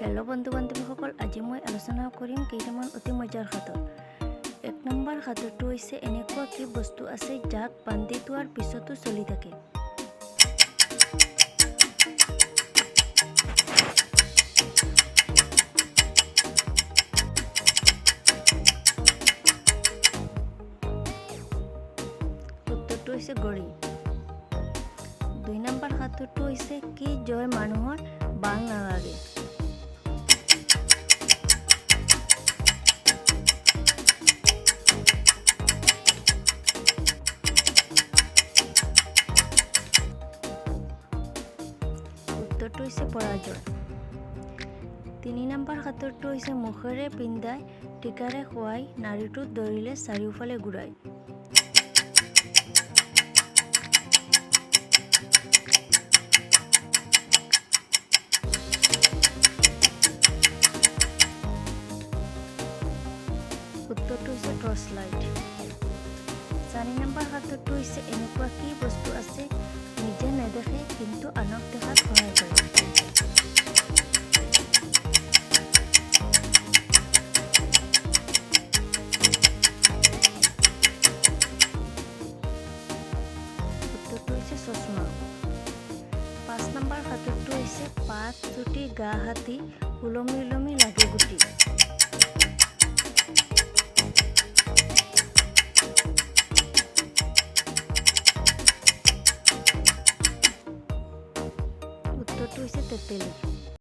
Hello' বন্ধু বান্ধৱীসকল, আজি মই আলোচনা কৰিম কেইটামান অতি মজাৰ সাঁতোৰ। 1 নম্বৰ সাঁতোৰটো হৈছে এনেকুৱা কি বস্তু আছে যাক বান্ধি থোৱাৰ পিছতো চলি থাকে। উত্তৰটো হৈছে ঘড়ী। 2 নম্বৰ সাঁতোৰটো হৈছে কি জয় মানুহৰ ভাল নালাগে। উত্তৰটো হৈছে পৰাজয়। 3 নম্বৰ সাঁতোৰটো হৈছে মুখেৰে পিন্ধাই টিকাৰে খুৱাই নাড়ীটোত ধৰিলে চাৰিওফালে ঘূৰাই। উত্তৰটো হৈছে টৰ্চ লাইট। 4 নম্বৰ সাঁতোৰটো হৈছে এনেকুৱা কি বস্তু আছে নিজে নেদেখে কিন্তু আনক দেখাত সহায় কৰে। উত্তৰটো হৈছে চশমা। 5 নম্বৰ সাঁতোৰটো হৈছে পাত চুটি গা হাতী ওলমি ওলমি লাগে গুটি। উত্তৰটো হৈছে তেতেলী।